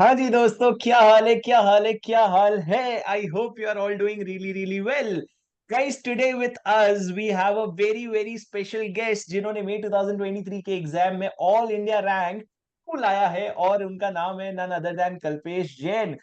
हाँ जी दोस्तों, क्या हाल है, क्या हाल है, क्या हाल है। I hope you are all doing really really well. Guys, today with us we have a very very special guest जिन्होंने मई 2023 के एग्जाम में ऑल इंडिया रैंक लाया है, और उनका नाम है none other than Kalpesh Jain.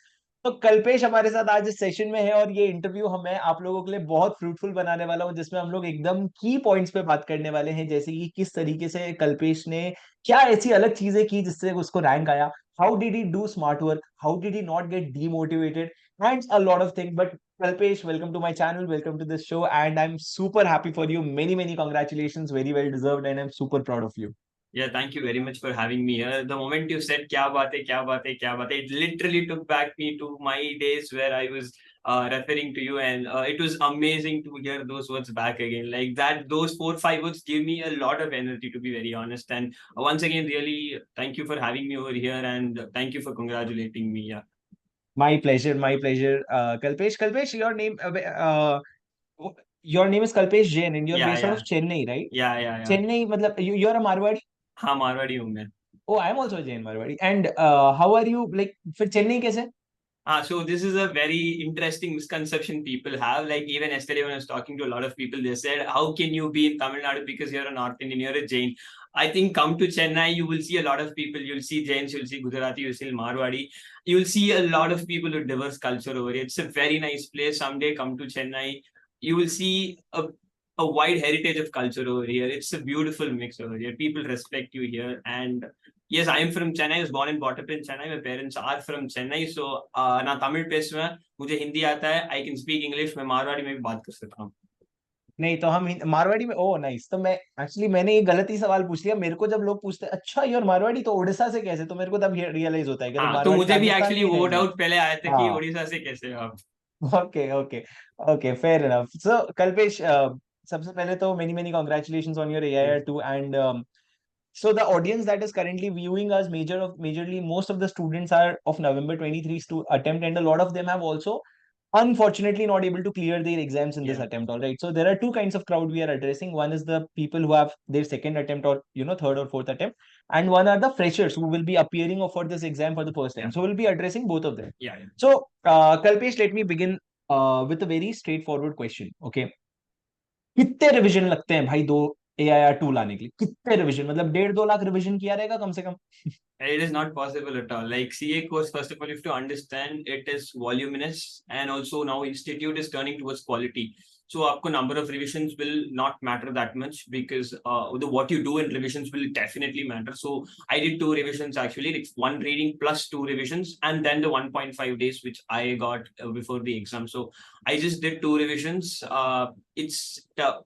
तो कल्पेश हमारे साथ आज इस सेशन में है, और ये इंटरव्यू हमें आप लोगों के लिए बहुत फ्रूटफुल बनाने वाला हूँ, जिसमें हम लोग एकदम की पॉइंट्स पे बात करने वाले हैं, जैसे कि किस तरीके से कल्पेश ने क्या ऐसी अलग चीजें की जिससे उसको रैंक आया। How did he do smart work? How did he not get demotivated? And a lot of things. But Kalpesh, welcome to my channel. Welcome to this show. And I'm super happy for you. Many, many congratulations. Very well deserved. And I'm super proud of you. Yeah, thank you very much for having me here. The moment you said "kya baat hai, kya baat hai, kya baat hai," it literally took back me to my days where I was referring to you, and it was amazing to hear those words back again. Like that, those 4 5 words give me a lot of energy, to be very honest. And once again, really thank you for having me over here, and thank you for congratulating me. Yeah, My pleasure. My pleasure. Kalpesh, your name is Kalpesh Jain, and you're yeah, based out yeah, of Chennai, right? yeah, yeah, yeah. Chennai, matlab, you're a Marwadi? हाँ मारवाड़ी हूँ मैं. Oh, I'm also a Jain Marwadi. And how are you? Like, फिर चेन्नई कैसे? So this is a very interesting misconception people have. Like even yesterday when I was talking to a lot of people, they said, "How can you be in Tamil Nadu because you're a North Indian, you're a Jain?" I think come to Chennai, you will see a lot of people. You'll see Jains, you'll see Gujarati, you'll see Marwadi. You'll see a lot of people with diverse culture over here. It's a very nice place. Someday come to Chennai, you will see a wide heritage of culture over here. It's a beautiful mix over here. People respect you here, and yes, I am from Chennai. I was born and brought up in Chennai. My parents are from Chennai. So ना तमिल पेशुआ मुझे हिंदी आता है. I can speak English. मैं मारवाड़ी में भी बात कर सकता हूँ. नहीं तो हम मारवाड़ी में, ओ नाइस। तो मैं एक्चुअली मैंने ये गलत ही सवाल पूछ लिया। मेरे को जब लोग पूछते हैं अच्छा ये और मारवाड़ी तो उड़ीसा से कैसे, तो मेरे को तब रियलाइज होता है कि अरे हाँ, तो मारवाड़ी मुझे भी राजस्थान एक्चुअली में ही वो रहेंगे। डाउट पहले आया था कि हाँ। उड़ीसा से कैसे हो आप. Okay okay okay, fair enough. So Kalpesh, सबसे पहले तो many many congratulations on your AIR two. And so the audience that is currently viewing us, majorly most of the students are of November 23 to attempt, and a lot of them have also unfortunately not able to clear their exams in this Yeah, attempt. All right, so there are two kinds of crowd we are addressing. One is the people who have their second attempt, or third or fourth attempt, and one are the freshers who will be appearing for this exam for the first yeah, time. So we'll be addressing both of them. yeah, yeah. So Kalpesh, let me begin with a very straightforward question. Okay, कितने revision लगते हैं भाई दो AIR to लाने के लिए? कितने revision, मतलब 1.5-2 लाख रिवीजन किया रहेगा कम से कम? It is not possible at all. Like CA course, first of all, you have to understand it is voluminous, and also now institute is turning towards quality. So, आपको number of revisions will not matter that much because what you do in revisions will definitely matter. So, I did 2 revisions actually, like one reading plus 2 revisions, and then the 1.5 days which I got before the exam. So, I just did 2 revisions. I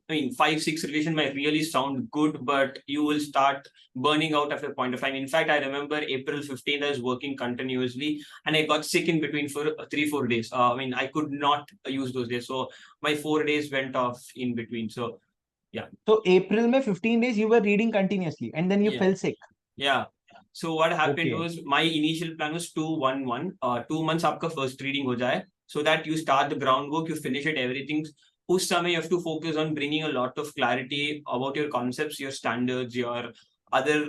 mean, 5 6 revision might really sound good, but you will start burning out after a point of time. In fact, I remember April 15th, I was working continuously and I got sick in between for 3 4 days. I mean, I could not use those days. So my 4 days went off in between. So yeah. तो अप्रैल में 15 days you were reading continuously and then you Yeah. fell sick? Yeah. So what happened Okay. was my initial plan was 2 1 1. 2 months आपका first reading हो जाए, so that you start the groundwork, you finish it, everything. उस समय you have to focus on bringing a lot of clarity about your concepts, your standards, your other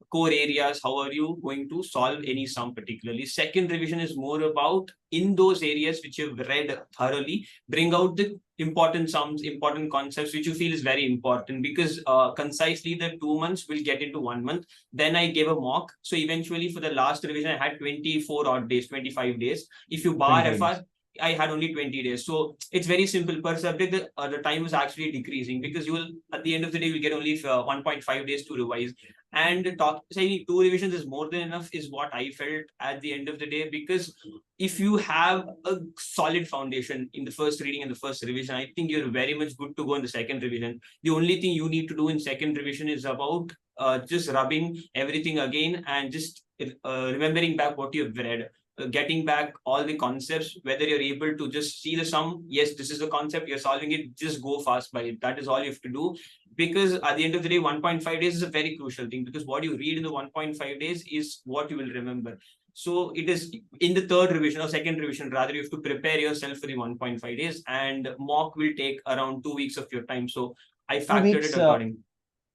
core areas. How are you going to solve any sum particularly? Second revision is more about in those areas which you've read thoroughly, bring out the important sums, important concepts which you feel is very important, because concisely the 2 months will get into 1 month. Then I gave a mock. So eventually for the last revision, I had 24 odd days, 25 days. If you bar 25 FR, days. I had only 20 days. So it's very simple. Per subject, the time was actually decreasing because you will, at the end of the day, you will get only 1.5 days to revise. And say 2 revisions is more than enough, is what I felt at the end of the day. Because if you have a solid foundation in the first reading and the first revision, I think you're very much good to go in the second revision. The only thing you need to do in second revision is about just rubbing everything again and just remembering back what you've read, getting back all the concepts, whether you're able to just see the sum. Yes, this is the concept, you're solving it, just go fast by it. That is all you have to do. Because at the end of the day, 1.5 days is a very crucial thing, because what you read in the 1.5 days is what you will remember. So it is in the third revision or second revision, rather, you have to prepare yourself for the 1.5 days, and mock will take around 2 weeks of your time. So I two factored it weeks accordingly.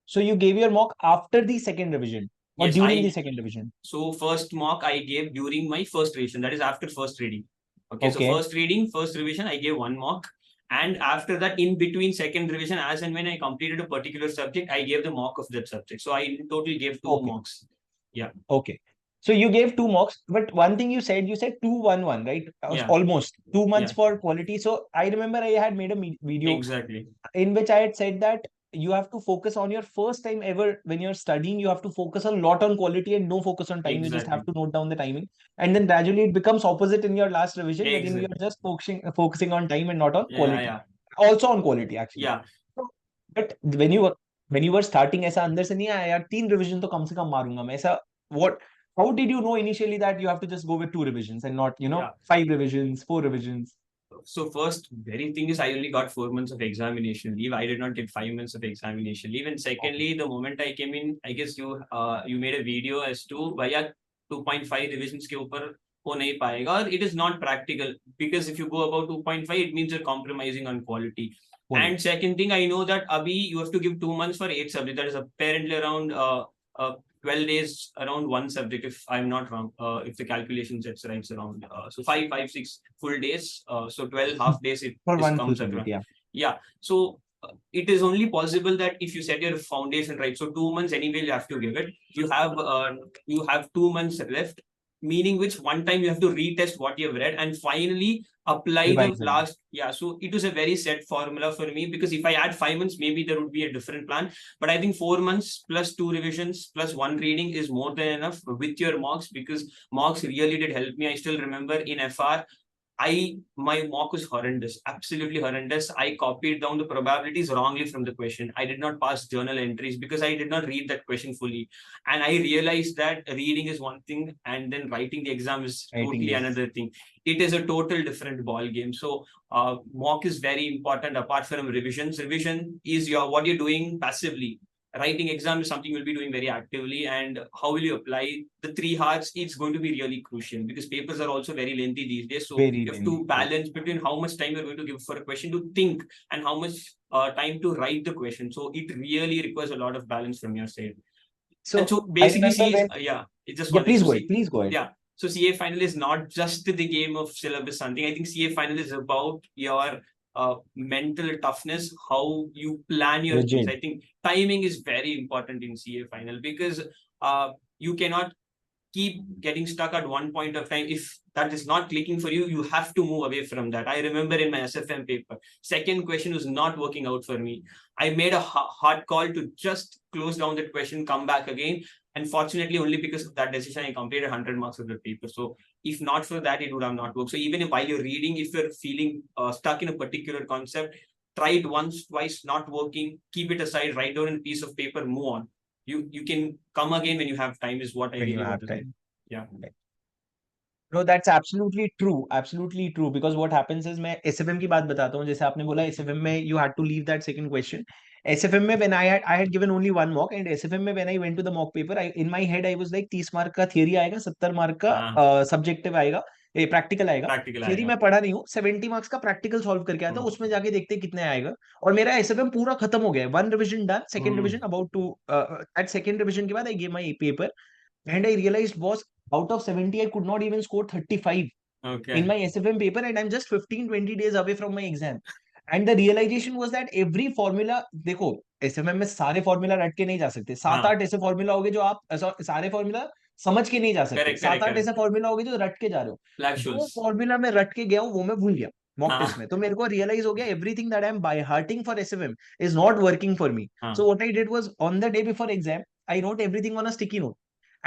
So you gave your mock after the second revision? or Yes, during the second revision? so first mock I gave during my first revision, that is after first reading. Okay, so Okay. first reading, first revision, I gave one mock. And after that, in between second revision, as and when I completed a particular subject, I gave the mock of that subject. So I in total gave two Okay. mocks. Yeah. Okay. So you gave two mocks, but one thing you said 2-1-1, right? Yeah. Almost 2 months Yeah. for quality. So I remember I had made a video Exactly. in which I had said that you have to focus on your first time ever when you're studying. You have to focus a lot on quality and no focus on time. You just have Exactly. to note down the timing, and then gradually it becomes opposite in your last revision, wherein you're Exactly. just focusing on time and not on Yeah. Yeah. quality. Yeah. Also on quality actually. Yeah. So, but when you were starting, ऐसा अंदर से नहीं आया यार 3 revision तो कम से कम मारूंगा मैं ऐसा. What how did you know initially that you have to just go with 2 revisions and not Yeah. 5 revisions, 4 revisions? So first, very thing is I only got 4 months of examination leave. I did not get 5 months of examination leave. And Okay. secondly, the moment I came in, I guess you made a video as to why 2.5 revisions के ऊपर हो नहीं पाएगा. और it is not practical because if you go above 2.5, it means you're compromising on quality. Quality. And second thing, I know that abhi you have to give 2 months for 8 subjects. That is apparently around 12 days around one subject, if I'm not wrong, if the calculation sets right around. So 6 full days. So 12 half days, it For is one full comes subject, around. yeah. Yeah. So it is only possible that if you set your foundation right. So 2 months anyway, you have to give it. You have 2 months left, meaning which one time you have to retest what you have read and finally apply the Revise them. last. Yeah. So it was a very set formula for me because if I add 5 months, maybe there would be a different plan. But I think 4 months plus 2 revisions plus one reading is more than enough with your mocks because mocks really did help me. I still remember in FR, my mock was horrendous, absolutely horrendous. I copied down the probabilities wrongly from the question. I did not pass journal entries because I did not read that question fully. And I realized that reading is one thing and then writing the exam is Writing totally is another thing. It is a total different ball game. So mock is very important apart from revisions. Revision is what you're doing passively. Writing exam is something you'll be doing very actively, and how will you apply the 3 hours? It's going to be really crucial because papers are also very lengthy these days. So very you have to lengthy. balance between how much time you're going to give for a question to think and how much time to write the question. So it really requires a lot of balance from your side. And So so I basically, remember see, when, yeah, it's just yeah, one thing. please So go ahead. see, Please go ahead. yeah. So CA final is not just the game of syllabus something. I think CA final is about your mental toughness, how you plan your things. Rigid. I think timing is very important in CA final because you cannot keep getting stuck at one point of time. If that is not clicking for you, you have to move away from that. I remember in my SFM paper, second question was not working out for me. I made a hard call to just close down that question, come back again. And fortunately, only because of that decision, I completed 100 marks of the paper. So if not for that, it would have not worked. So even if while you're reading, if you're feeling stuck in a particular concept, try it once, twice, not working, keep it aside, write down a piece of paper, move on. You can come again when you have time is what I When you really want have to say. time. Yeah. No, that's absolutely true. Because what happens is मैं SFM की बात बताता हूँ. जैसे आपने बोला SFM में you had to leave that second question. SFM में when I had given only one mock, and SFM में when I went to the mock paper, in my head I was like 30 mark का theory आएगा, 70 mark का हाँ, subjective आएगा, ये practical आएगा. Practical theory आएगा. मैं पढ़ा नहीं हूँ, 70 मार्क्स का प्रैक्टिकल सॉल्व करके आता, उसमें जाके देखते कितने आएगा. और मेरा एसएफएम पूरा खत्म हो गया है. One revision done, second revision about two, at second revision के बाद I gave my paper. And I realized was out of 70, I could not even score 35 in Okay. my SFM paper, and I'm just 15-20 days away from my exam. And the realization was that every formula, देखो SFM में सारे formula रट के नहीं जा सकते. सात हाँ. आठ ऐसे फॉर्मूला होंगे जो आप सारे फॉर्मूला समझ के नहीं जा सकते. करेक्ट सात करेक्ट आठ ऐसे करेक्ट. फॉर्मूला होंगे जो रट के जा रहे हो. ब्लैक जो शूज. फॉर्मूला मैं रट के गया हूँ वो मैं भूल गया मॉक टेस्ट हाँ. में. तो मेरे को रियलाइज हो गया everything that I am by hearting for SFM is not working for me. So हाँ. What I did was on the day before exam I wrote everything on a sticky note.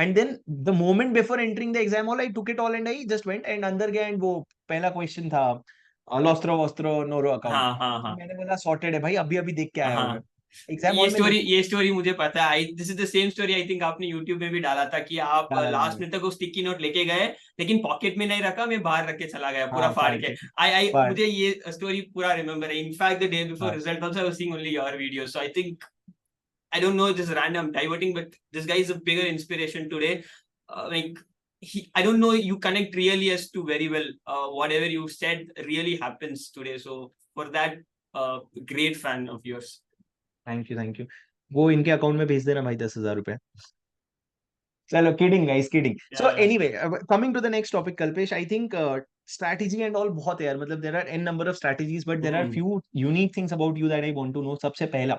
And then the moment before entering the exam hall, I took it all and I just went and अंदर गया. And वो पहला question था लॉस्ट्रो Vostro noro account. हाँ. हाँ. हाँ. मैंने बोला सॉर्टेड है भाई, अभी अभी देख के आया हूँ मैं. हाँ. एग्जाम हॉल में लेके ये स्टोरी मुझे पता है. This is the same story I think आपने यूट्यूब में भी डाला था कि आप डाला लास्ट डाला. में तक वो स्टिकी नोट लेके गए लेकिन पॉकेट में नहीं रखा, मैं बाहर रख के चला गया पूरा हाँ फाड़ फाड़ के. के. आई बट मुझे ये स्टोरी पूरा रिमेम्बर है. इनफैक्ट द डे बिफोर हाँ. Result also I was seeing only your video. So I think I don't know, this is random diverting, but this guy is a bigger inspiration today. Like I don't know, you connect really as to very well. Whatever you said really happens today. So for that, great fan of yours. Thank you वो इनके account में भेज देना भाई 10,000 रुपए. Chalo, kidding guys, kidding. So Yeah. anyway, coming to the next topic, Kalpesh, I think strategy and all बहुत है यार. मतलब there are n number of strategies, but there are Hmm. few unique things about you that I want to know. सबसे पहला,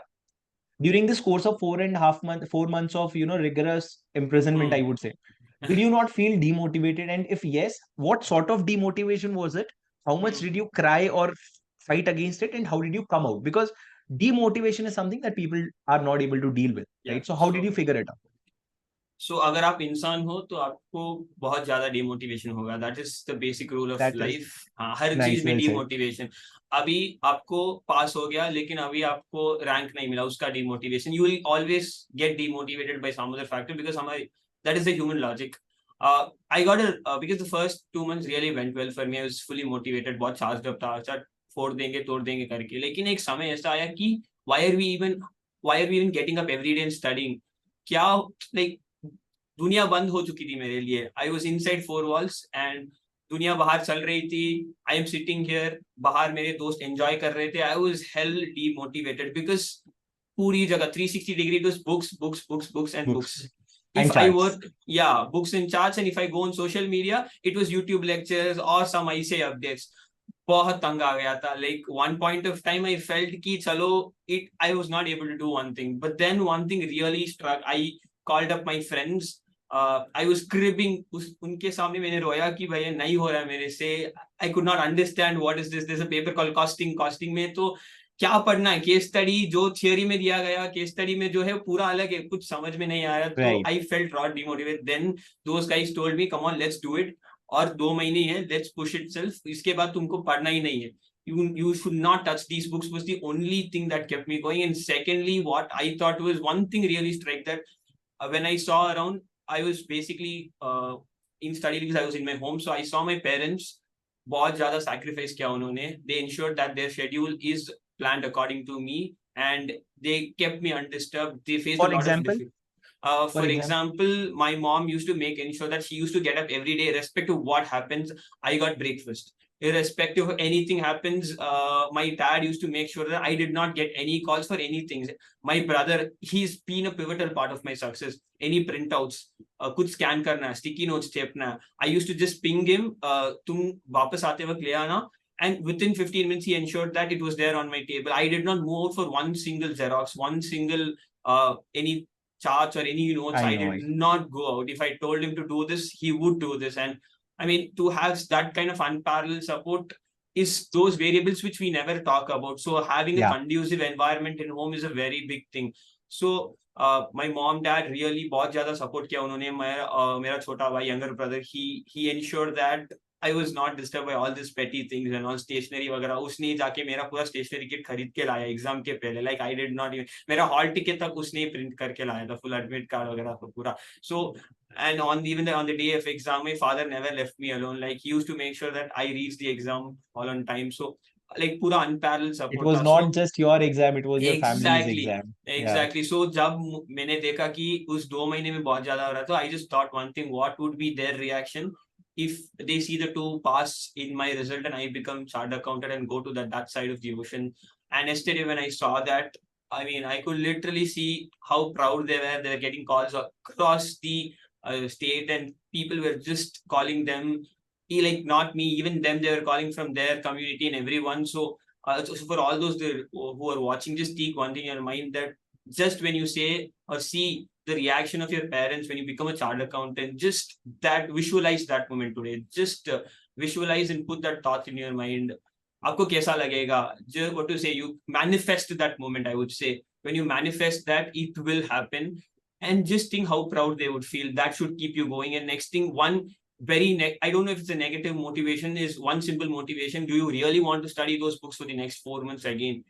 during this course of 4.5 months, 4 months of rigorous imprisonment, I Hmm. would say, did you not feel demotivated? And if yes, what sort of demotivation was it? How much Hmm. did you cry or fight against it, and how did you come out? Because demotivation is something that people are not able to deal with, Yeah. right? So how did you figure it out? अगर आप इंसान हो तो आपको बहुत ज्यादा demotivation होगा. That is the basic rule of That is life. हाँ, हर चीज nice, में well said. डिमोटिवेशन. अभी आपको पास हो गया लेकिन अभी आपको रैंक नहीं मिला, उसका demotivation. You will always get demotivated by some other factor because हमारे that is the human logic. I got because the first 2 months really went well for me. I was fully motivated, बहुत charge up था, अच्छा फोड़ देंगे तोड़ देंगे करके. लेकिन एक समय ऐसा आया कि why are we even getting up every day and studying. क्या, लाइक, दुनिया बंद हो चुकी थी मेरे लिए. I was inside four walls and दुनिया बाहर चल रही थी. आई एम सिटिंग हियर, बाहर मेरे दोस्त एंजॉय कर रहे थे. I was hello demotivated because पूरी जगह 360 degree it was books books books books and Books books. If and I charts. work, yeah, books and charts, and if I go on social media, it was YouTube lectures or some ICAI updates. बहुत तंग आ गया था. Like one point of time, I felt कि चलो, I was not able to do one thing. But then one thing really struck. I called up my friends. I was cribbing. उनके सामने मैंने रोया कि भैया नहीं हो रहा है मेरे से. I could not understand what is this. There's a paper called costing. Costing में तो क्या पढ़ना है? केस स्टडी जो थियोरी में दिया गया, केस स्टडी में जो है पूरा अलग है, कुछ समझ में नहीं आ रहा. तो Right. I felt rot demotivated. Then those guys told me come on let's do it. और 2 महीने है, लेट्स पुश इट सेल्फ. इसके बाद तुमको पढ़ना ही नहीं है. You should not touch these books was the only thing that kept me going. And secondly, what I thought was one thing really struck that when I saw around, I was basically in study because I was in my home. So I saw my parents बहुत ज्यादा sacrifice किया उन्होंने. They ensured that their schedule is planned according to me and they kept me undisturbed. They faced a For lot of example, difficulty. for For example, example, my mom used to make ensure that she used to get up every day, irrespective of what happens. I got breakfast. Irrespective of anything happens, my dad used to make sure that I did not get any calls for anything. My brother, he's been a pivotal part of my success. Any printouts, कुछ scan करना, sticky notes छेपना. I used to just ping him, तुम वापस आते वक्त ले आना. And within 15 minutes, he ensured that it was there on my table. I did not move out for one single Xerox, one single any charts or any notes. I I know. did not go out. If I told him to do this, he would do this. And I mean, to have that kind of unparalleled support is those variables which we never talk about. So having a Yeah. conducive environment in home is a very big thing. So my mom, dad really बहुत ज़्यादा support किया उन्होंने. मेरा छोटा भाई, younger brother, he ensured that I was not disturbed by all these petty things and all stationery वगैरह. उसने जाके मेरा पूरा stationery kit खरीद के लाया एग्जाम के पहले. Like I did not even, मेरा hall ticket तक उसने print करके लाया था, full admit card वगैरह तो पूरा. So and on the day of exam, my father never left me alone. Like he used to make sure that I reached the exam all on time. So like पूरा unparalleled It support was था. not So just your exam, it was your family's exactly exam. Yeah. Exactly. So जब मैंने देखा कि उस 2 महीने में बहुत ज्यादा हो रहा था, I just thought one thing, what would be their reaction if they see the two pass in my result and I become chartered accountant and go to that side of the ocean. And yesterday when I saw that, I mean, I could literally see how proud they were. They were getting calls across the state and people were just calling them, like not me, even them, they were calling from their community and everyone. So for all those who are watching, just take one thing in your mind, that just when you say or see the reaction of your parents when you become a chartered accountant, just that, visualize that moment today. Just visualize and put that thought in your mind. आपको कैसा लगेगा? Just what to say, you manifest that moment. I would say when you manifest that, it will happen. And just think how proud they would feel. That should keep you going. And next thing, one I don't know if it's a negative motivation, is one simple motivation. Do you really want to study those books for the next 4 months again?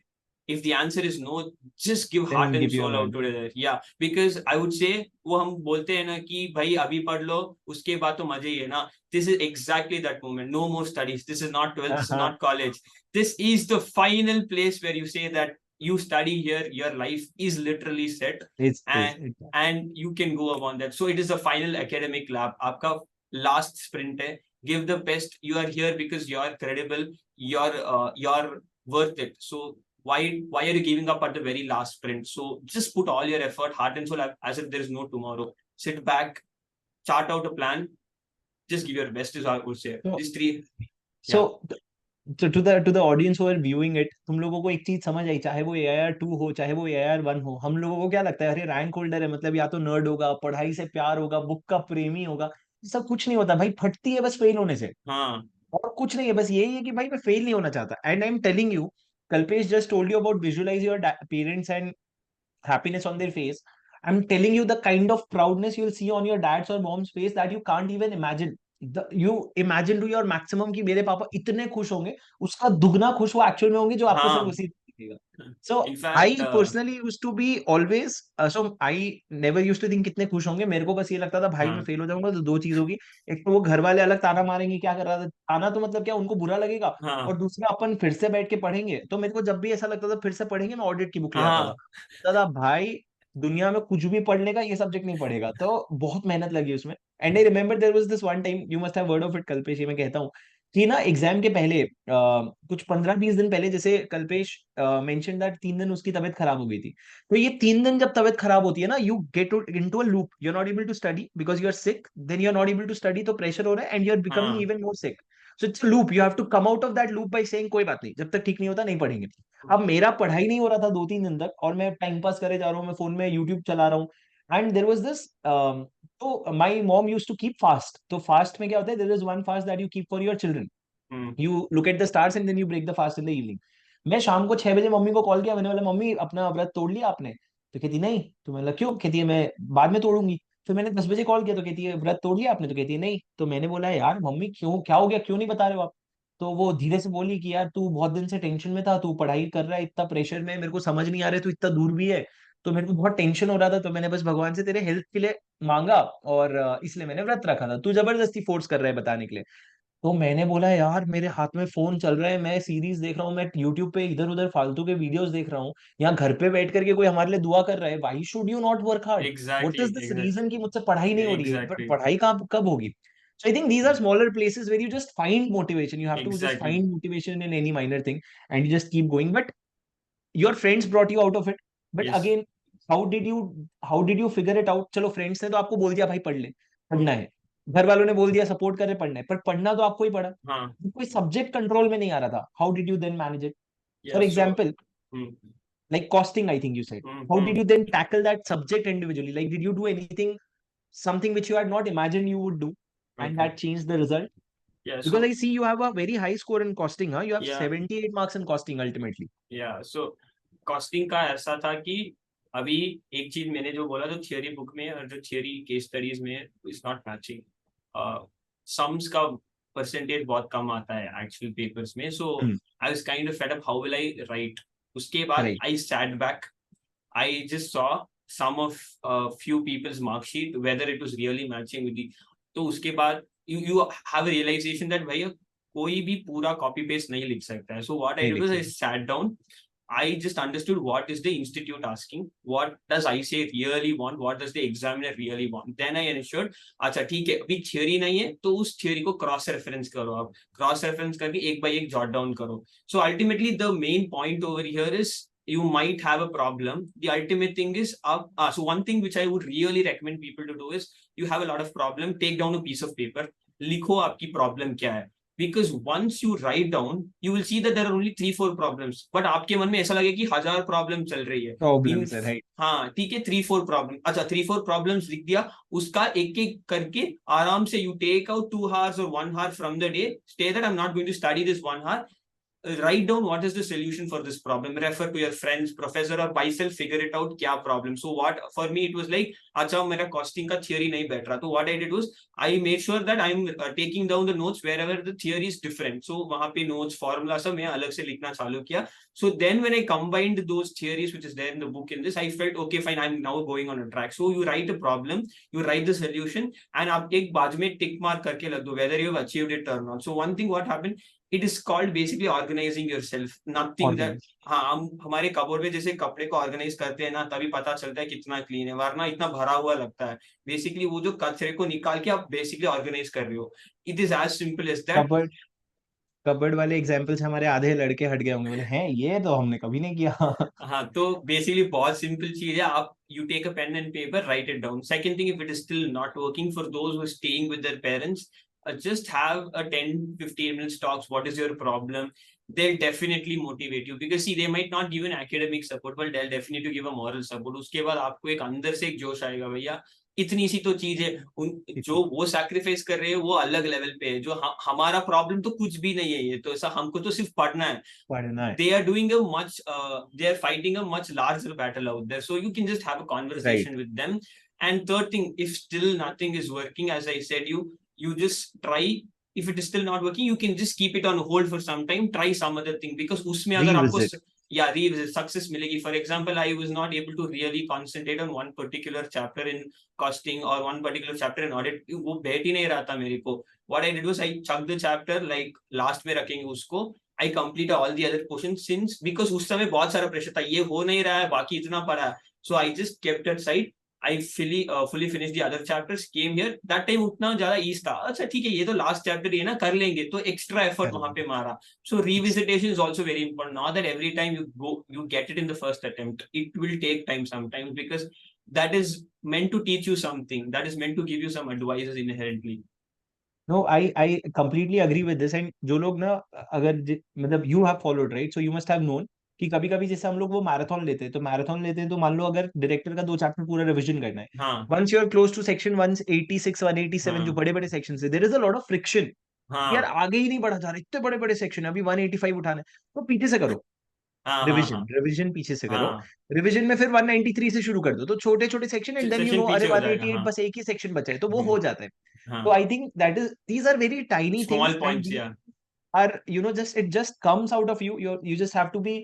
If the answer is no, just give heart Then and give your soul all. out to it. Yeah, because I would say वो हम बोलते हैं ना कि भाई अभी पढ़ लो उसके बाद तो मजे ही है ना. This is exactly that moment. No more studies. This is not 12th. This is not college. This is the final place where you say that you study here. Your life is literally set, It's this. and you can go upon that. So it is the final academic lab. आपका last sprint है. Give the best. You are here because you are credible. You're worth it. So why are you giving up at the very last sprint? So just put all your effort, heart and soul, as if there is no tomorrow. Sit back, chart out a plan, just give your best, is I would say. So, These three. so Yeah. to the audience who are viewing it, तुम लोगों को एक चीज समझ आई, चाहे वो AIR 2 हो चाहे वो AIR 1 हो, हम लोगों को क्या लगता है, अरे रैंक होल्डर है मतलब या तो नर्ड होगा, पढ़ाई से प्यार होगा, बुक का प्रेमी होगा। ये सब कुछ नहीं होता भाई, फटती है बस फेल होने से, हाँ और कुछ नहीं है। बस यही है कि भाई मैं फेल नहीं होना चाहता। And I am telling you, Kalpesh just told you about visualise your parents and happiness on their face. I'm telling you, the kind of proudness you'll see on your dad's or mom's face that you can't even imagine. You imagine to your maximum कि मेरे पापा इतने खुश होंगे, उसका दुगना खुश वो एक्चुअल में होंगे, जो आपको सिर्फ हाँ। उसी दिखेगा। So I in fact personally used to be always, so I never used to think कितने खुश होंगे। मेरे को बस ये लगता था भाई मैं हाँ फेल हो जाऊंगा तो दो चीज होगी, एक तो वो घर वाले अलग ताना मारेंगे, क्या कर रहा था ताना, तो मतलब क्या उनको बुरा लगेगा, हाँ और दूसरा अपन फिर से बैठ के पढ़ेंगे। तो मेरे को जब भी ऐसा लगता था फिर से पढ़ेंगे, मैं ऑडिट की बुक ले आता था। हाँ। दादा भाई, दुनिया में कुछ भी पढ़ लेगा, ये सब्जेक्ट नहीं पढ़ेगा। तो बहुत मेहनत लगी उसमें। And I remember there was this one time, you must have heard of it Kalpesh, ये मैं कहता हूँ कि ना एग्जाम के पहले कुछ 15-20 दिन पहले, जैसे कल्पेश मेंशन दैट 3 दिन उसकी तबीयत खराब हो गई थी। तो ये 3 दिन जब तबीयत खराब होती है ना, you get into a loop, you are not able to study because you are sick, then you are not able to study, तो प्रेशर हो रहा है एंड यू आर बिकमिंग हाँ। Even more sick. So it's loop, you have to come out of that loop by saying कोई बात नहीं, जब तक ठीक नहीं होता नहीं पढ़ेंगे। अब मेरा पढ़ाई नहीं हो रहा था 2-3 दिन तक, और मैं टाइम पास करे जा रहा हूँ, मैं फोन में यूट्यूब चला रहा हूँ। एंड देर वॉज दिस, तो my mom use to keep fast. तो फास्ट में क्या होता है, there is one fast that you keep for your children, hmm. You look at the stars and then you break the fast in the evening. मैं शाम को 6 बजे mummy को कॉल किया, मैंने बोला मम्मी अपना व्रत तोड़ लिया आपने? तो कहती नहीं। तो मैंने बोला क्यों? कहती है मैं बाद में तोड़ूंगी। फिर मैंने 10 बजे कॉल किया, तो कहती है व्रत तोड़ लिया आपने? तो कहती है नहीं। तो मैंने बोला यार मम्मी क्यों, क्या हो गया, क्यों नहीं बता रहे हो आप? तो वो धीरे से बोली कि यार तू बहुत दिन से टेंशन में था, तू पढ़ाई कर रहा है इतना प्रेशर में, मेरे को समझ नहीं आ रहा है, तू इतना दूर भी है, तो मेरे को बहुत टेंशन हो रहा था, तो मैंने बस भगवान से तेरे हेल्थ के लिए मांगा, और इसलिए मैंने व्रत रखा था, तू जबरदस्ती फोर्स कर रहा है बताने के लिए। तो मैंने बोला यार मेरे हाथ में फोन चल रहा है, मैं सीरीज देख रहा हूँ, मैं यूट्यूब पे इधर उधर फालतू के वीडियोस देख रहा हूँ, यहाँ घर पे बैठ करके कोई हमारे लिए दुआ कर रहा है, why should you not work hard? What exactly is this exactly reason कि मुझसे पढ़ाई नहीं हो रही है? पर एग्जैक्टली पढ़ाई कब कब होगी? So I think these are smaller places where you just find motivation, you have to just exactly. Find motivation in any minor thing and you just keep going. But your friends brought you out of it. But yes. Again, how did you how did you figure it out? चलो friends ने तो आपको बोल दिया भाई पढ़ ले, पढ़ना है, घर वालों ने बोल दिया सपोर्ट करे पढ़ना है, पर पढ़ना तो आपको ही पड़ा। हाँ। कोई सब्जेक्ट कंट्रोल में नहीं आ रहा था, how did you then manage it? या for so. Example, like costing, I think you said, how did hmm. you then tackle that subject individually? Like did you do anything, something which you had not imagined you would do, and okay. that changed the result? या Because so. I see you have a very high score in costing, huh? You have या 78 marks in costing ultimately. या सो costing का ऐसा था कि अभी एक चीज मैंने जो बोला, जो थियोरी बुक में और जो थियोरी केस स्टडीज में इज नॉट मैचिंग। सम्स का परसेंटेज बहुत कम आता है एक्चुअल पेपर्स में, सो Hmm. I was kind of fed up, how will I right. उसके बाद Right. I sat back, I just saw some of few people's mark sheet whether it was really matching with the, तो उसके बाद you have a realization that भैया कोई भी पूरा copy paste नहीं लिख सकता है। So what I नहीं did लिख was I सकते। sat down, I just understood what is the institute asking, what does ICAI really want, what does the examiner really want, then I ensured अच्छा ठीक है अभी theory नहीं है तो उस theory को cross reference करो, आप cross reference करके एक by एक jot down करो। So ultimately the main point over here is you might have a problem. The ultimate thing is, so one thing which I would really recommend people to do is, you have a lot of problem, take down a piece of paper, लिखो आपकी problem क्या है, because once you write down, you will see that there are only 3-4 problems, but आपके मन में ऐसा लगे कि 1000 problem चल रही है। इन Problems है, right? हाँ ठीक है, 3-4 प्रॉब्लम, अच्छा 3-4 प्रॉब्लम्स लिख दिया, उसका एक एक करके आराम से you take out 2 hours or 1 hour from the day, stay that I'm not going to study this 1 hour, write down what is the solution for this problem, refer to your friends, professor or myself, figure it out क्या problem. So what for me it was like, अच्छा मेरा costing का theory नहीं बैठ रहा, तो what I did was I made sure that I'm taking down the notes wherever the theory is different, so वहाँ पे notes formula सब मैं अलग से लिखना चालू किया। So then when I combined those theories which is there in the book in this, I felt okay fine, I'm now going on a track. So you write a problem, you write the solution, and आप एक बाजू में tick mark करके लग दो whether you have achieved it or not. So one thing what happened, it is called basically organizing yourself, nothing that, Organize. हाँ हम हमारे कबोर्ड में जैसे कपड़े को ऑर्गेनाइज करते हैं ना, तभी पता चलता है कितना क्लीन है, वरना इतना भरा हुआ लगता है। बेसिकली वो जो कचरे को निकाल के आप बेसिकली ऑर्गेनाइज कर रहे हो, it is as simple as that. Cupboard cupboard वाले एग्जांपल्स हमारे आधे लड़के हट गए होंगे, बोले हैं ये तो हमने कभी नहीं किया. हाँ, तो बेसिकली बहुत सिंपल चीज है. आप you take a pen and paper, write it down. Second thing, if it is still not working for those who are staying with their parents, just have a 10-15 minutes talks. What is your problem? They'll definitely motivate you, because see, they might not give an academic support, but they'll definitely give a moral support. उसके बाद आपको एक अंदर से एक जोश आएगा, भैया इतनी सी तो चीज है. जो वो सैक्रिफाइस कर रहे हैं वो अलग लेवल पे है. जो हमारा प्रॉब्लम तो कुछ भी नहीं है, ये तो ऐसा हमको तो सिर्फ पढ़ना है. पढ़ना है. They are doing a much they are fighting a much larger battle out there, so you can just have a Right. conversation with them. And third thing, if still nothing is working, as I said, you just try. If it is still not working, you can just keep it on hold for some time, try some other thing, because उसमें अगर आपको Revisit. yeah revisit success मिलेगी. For example, I was not able to really concentrate on one particular chapter in costing or one particular chapter in audit. वो बैठ ही नहीं रहा था मेरे को. What I did was I chucked the chapter, like last में रखेंगे उसको. I complete all the other portions, since because उस समय बहुत सारा प्रेशर था, ये हो नहीं रहा है, बाकी इतना पढ़ा है. So I just kept it aside. I fully finished the other chapters, came here. That time उतना ज्यादा ईज था. अच्छा ठीक है, ये तो लास्ट चैप्टर ही है ना, कर लेंगे. तो एक्स्ट्रा एफर्ट वहां पे मारा. So revisitation is also very important. Not that every time you get it in the first attempt. It will take time sometimes, because that is meant to teach you something. That is meant to give you some advices inherently. No, I completely agree with this. And जो लोग ना, अगर मतलब you have followed, right? So you must have known कि कभी कभी जैसे हम लोग वो मैराथन लेते हैं, तो मैराथन लेते हैं तो मान लो अगर डायरेक्टर का 2 चैप्टर पूरा रिवीजन करना है, हाँ once you are close to section 186 187, जो हाँ बड़े बड़े सेक्शन है, there is a lot of friction. यार हाँ आगे ही नहीं बढ़ा जा रहा, इतने बड़े बड़े सेक्शन है, अभी 185 उठाना है, तो पीछे से करो. हाँ हाँ रिवीजन हाँ रिवीजन पीछे से करो. हाँ. रिवीजन में फिर 193 से शुरू कर दो, तो छोटे छोटे section, and then you session no अरे पीछे हो जाएगा. 188 हाँ. बस एक ही सेक्शन बचा है, तो वो हम्म, हो जाता है. So हाँ. I think that is these are very tiny things, Small and points, these yeah. are, you know, just it just comes out of you. You just have to be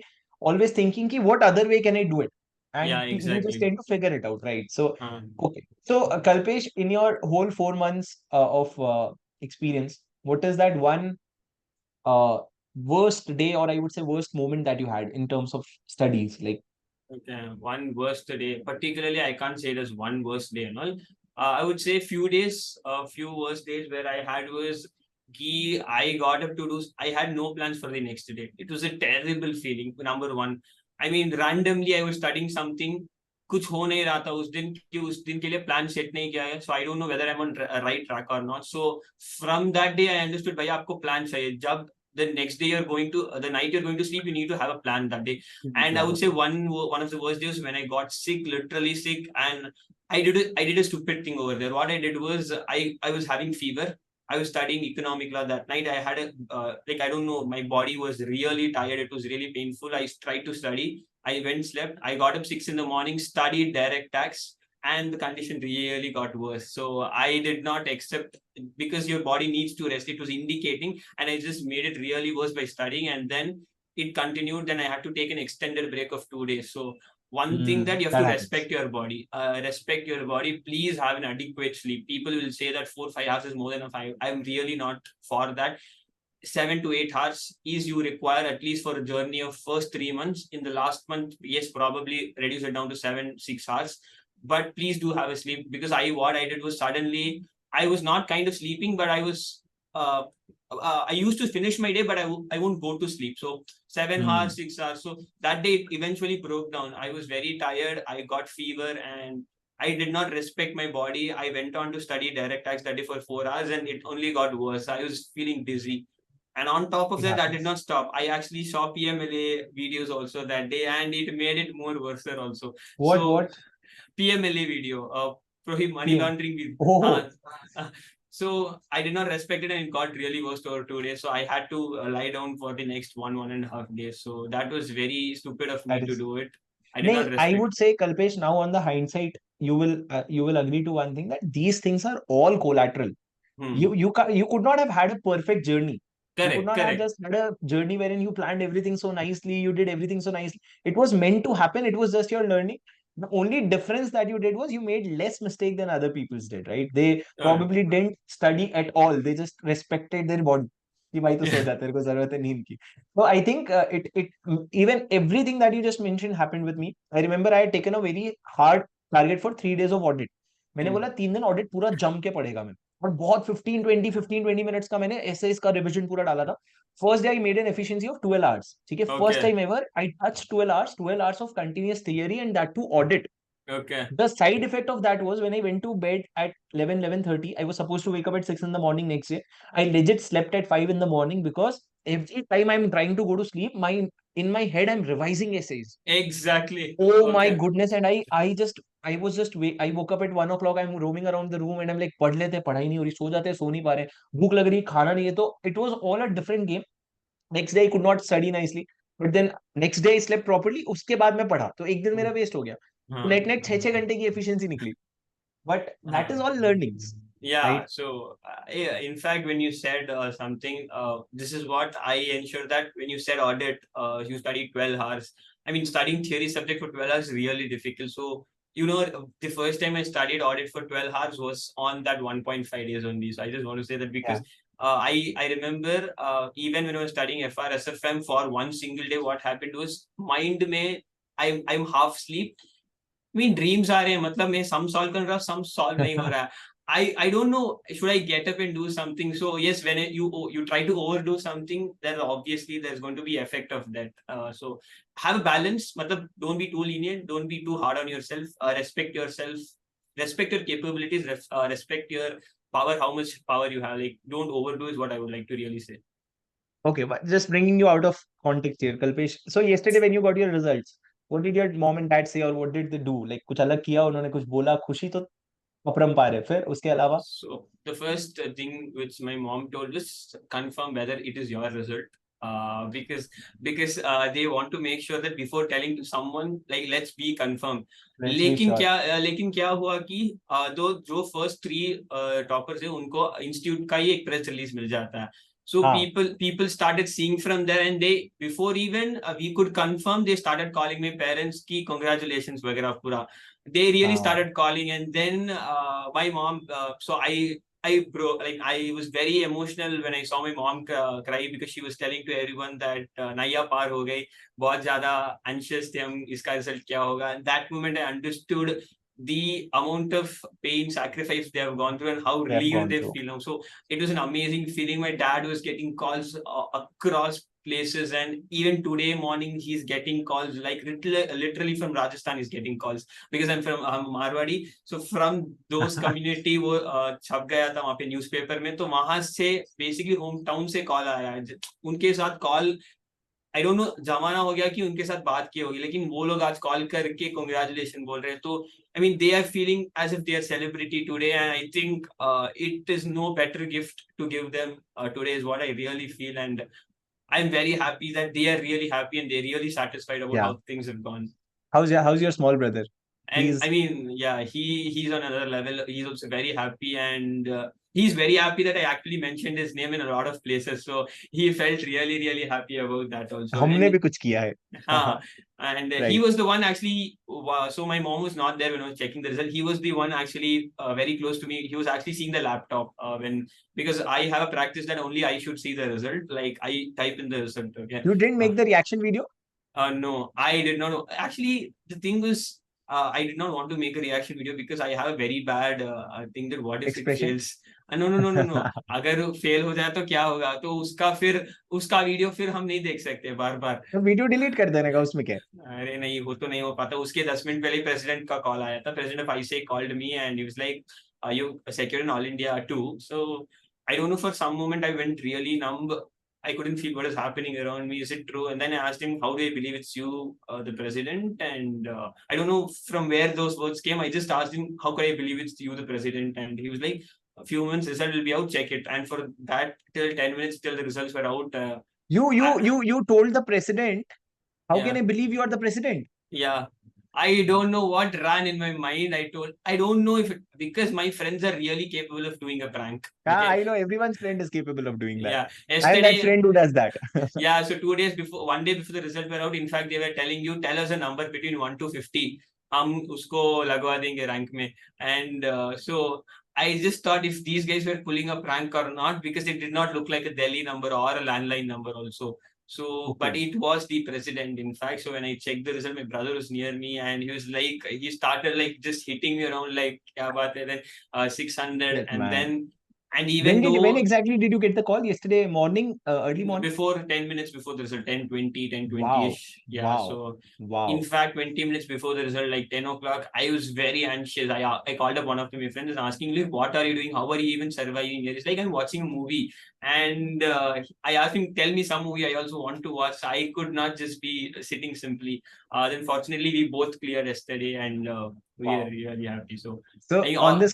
always thinking ki what other way can I do it, Yeah, and you just exactly. tend to figure it out, right? So हाँ. okay, so Kalpesh, in your whole 4 months of experience, what is that one worst day, or I would say worst moment that you had in terms of studies, like? Okay. One worst day, particularly, I can't say there's one worst day and all. I would say few worst days where I had was I got up to do. I had no plans for the next day. It was a terrible feeling. Number one, I mean, randomly I was studying something. कुछ हो नहीं रहा था उस दिन, कि उस दिन के लिए प्लान सेट नहीं किया है. So I don't know whether I am on right track और not. So from that day I understood, भाई आपको प्लान चाहिए. जब the next day you're going to the night you're going to sleep, you need to have a plan that day. And I would say one of the worst days when I got sick, literally sick. And I did a stupid thing over there. What I did was I was having fever. I was studying economic law that night. I had a like, I don't know, my body was really tired. It was really painful. I tried to study. I went, slept. I got up 6 in the morning, studied direct tax, and the condition really got worse. So I did not accept, because your body needs to rest. It was indicating, and I just made it really worse by studying. And then it continued. Then I had to take an extended break of 2 days. So one thing that you have That to happens. respect your body. Respect your body. Please have an adequate sleep. People will say that 4-5 hours is more than enough. I'm really not for that. 7 to 8 hours is you require at least for a journey of first 3 months. In the last month, yes, probably reduce it down to 7-6 hours. But please do have a sleep, because what I did was, suddenly I was not kind of sleeping, but I was I used to finish my day, but I won't go to sleep. So 7 hours, 6 hours. So that day it eventually broke down. I was very tired. I got fever, and I did not respect my body. I went on to study direct tax that day for 4 hours, and it only got worse. I was feeling dizzy. And on top of It that, I did happens. not stop. I actually saw PMLA videos also that day, and it made it more worse also. So What? PMLA video, prohibit money PM. laundering. Oh, So I did not respect it, and it got really worse over 2 days. So I had to lie down for the next one and a half days. So that was very stupid of that me to is. do it. I did No, not I respect. would say, Kalpesh, now on the hindsight, you will agree to one thing, that these things are all collateral. Hmm. You could not have had a perfect journey. You could Correct, not have correct. just had a journey wherein you planned everything so nicely, you did everything so nicely. It was meant to happen. It was just your learning. The only difference that you did was you made less mistake than other people's did, right? They Uh, probably didn't study at all. They just respected their body. कि भाई तो सो जा, तेरे को जरूरत है नींद की. So I think even everything that you just mentioned happened with me. I remember I had taken a very hard target for 3 days of audit. मैंने hmm. बोला 3 दिन ऑडिट पूरा जम के पढ़ेगा मैं. और बहुत 15-20 मिनट्स का मैंने ऐसे इसका रिविजन पूरा डाला था. First day I made an efficiency of 12 hours. ठीक है, first Okay. Time ever I touch 12 hours of continuous theory and that too audit. Okay. The side effect of that was when I went to bed at 11:30, I was supposed to wake up at 6 in the morning next day. I legit slept at 5 in the morning because every time I'm trying to go to sleep, my in my head I'm revising essays. Exactly. Oh my Okay. goodness! And I was just I woke up at 1 o'clock. I'm roaming around the room and I'm like, पढ़ लेते, पढ़ाई नहीं हो रही, सो जाते, सो नहीं पा रहे, भूख लग रही, खाना नहीं है. तो it was all a different game. Next day I could not study nicely, but then next day I slept properly. उसके बाद मैं पढ़ा, तो एक दिन मेरा वेस्ट हो गया. हाँ. नेट नेट 6-6 घंटे की एफिशिएंसी निकली. But that is all learnings, Yeah, right? so yeah, in fact, when you said something, this is what I ensure that when you said audit, you study 12 hours. I mean, studying theory subject for 12 hours is really difficult. So, you know, the first time I studied audit for 12 hours was on that 1.5 days only. So I just want to say that because Yeah. I remember even when I was studying FRSFM for one single day, what happened was mind may I'm half sleep. I mean, dreams are रहे हैं, मतलब मैं sum solve कर रहा हूँ, sum solve नहीं हो रहा है. I don't know, should I get up and do something? So yes, when you try to overdo something, then obviously there's going to be effect of that. So have a balance. मतलब don't be too lenient, don't be too hard on yourself. Respect yourself, respect your capabilities, respect your power, how much power you have. Like don't overdo is what I would like to really say. Okay, but just bringing you out of context here, Kalpesh. So yesterday when you got your results, what did your mom and dad say or what did they do? Like कुछ अलग किया उन्होंने, कुछ बोला, खुशी तो अपरंपार है. फिर उसके अलावा? So the first thing which my mom told was confirm whether it is your result. Because they want to make sure that before telling to someone, like let's be confirmed. Let's be sure. लेकिन क्या हुआ कि दो जो first three toppers है उनको institute का ही एक प्रेस रिलीज मिल जाता है. So हाँ. people started seeing from there, and they before even we could confirm, they started calling my parents ki congratulations वगैरह पूरा. They really हाँ. started calling, and then my mom. So I broke, like I was very emotional when I saw my mom cry because she was telling to everyone that नैया पार हो गई, बहुत ज़्यादा anxious थे हम इसका result क्या होगा. And that moment I understood the amount of pain, sacrifice they have gone through, and how They have relieved gone they through. feel now. So it was an amazing feeling. My dad was getting calls across places, and even today morning he's getting calls, like literally from Rajasthan he's getting calls because I'm Marwadi. So from those community वो छप गया था वहाँ पे newspaper में, तो वहां से बेसिकली होम टाउन से कॉल आया है. उनके साथ कॉल, आई डोंट नो जमाना हो गया कि उनके साथ बात की होगी, लेकिन वो लोग आज कॉल करके कांग्रेचुलेशन बोल रहे हैं. तो I mean they are feeling as if they are celebrity today, and I think it is no better gift to give them today, is what I really feel. And I'm very happy that they are really happy and they're really satisfied about Yeah. how things have gone. How's your small brother? And I He's mean, yeah, he's on another level. He's also very happy, and he's very happy that I actually mentioned his name in a lot of places. So he felt really, really happy about that also. हमने And भी कुछ किया है. and he Right. was the one actually. So my mom was not there when I was checking the result. He was the one actually very close to me. He was actually seeing the laptop when, because I have a practice that only I should see the result. Like I type in the result. Okay. You didn't Uh, make the reaction video? no, I did not know. Actually, the thing was, I did not want to make a reaction video because I have a very bad thing that what if it Expression? fails? No, no, no, no, no. अगर fail हो जाए तो क्या होगा? तो उसका video फिर हम नहीं देख सकते बार बार. तो वीडियो डिलीट कर देने का, उसमें क्या है? अरे नहीं, वो तो नहीं हो पाता. उसके 10 मिनट पहले प्रेसिडेंट का कॉल आया था. President of ICI called me and he was like, you secured in All India too. So I don't know, for some moment I went really numb. I couldn't feel what is happening around me. Is it true? And then I asked him, how do I believe it's you, the president? And I don't know from where those words came. I just asked him, how could I believe it's you, the president? And he was like, a few months result will be out, check it. And for that, till 10 minutes till the results were out, You you I, you you told the president, how can yeah. I believe you are the president? Yeah. I don't know what ran in my mind. I don't know if it, because my friends are really capable of doing a prank. Yeah, Okay. I know everyone's friend is capable of doing that. Yeah. I am that Yesterday, friend who does that. yeah. So 2 days before, one day before the result were out, in fact, they were telling you, tell us a number between 1 to 50. हम उसको लगवा देंगे rank में. And so I just thought if these guys were pulling a prank or not, because it did not look like a Delhi number or a landline number also. So, but Okay. it was the president, in fact. So when I checked the result, my brother was near me and he was like, he started like just hitting me around like, kya baat hai? Then 600. Shit, And man. then And even when though exactly did you get the call? Yesterday morning, early morning? before 10 minutes before the result, 10:20, 10:20 Wow, ish. Yeah. wow, So in wow. fact, 20 minutes before the result, like 10 o'clock, I was very anxious. I called up one of my friends and asking, like, what are you doing? How are you even surviving here? It's like I'm watching a movie. And I asked him, tell me some movie I also want to watch. I could not just be sitting simply. Then fortunately, we both cleared yesterday, and we are Wow. really happy. So So I, on this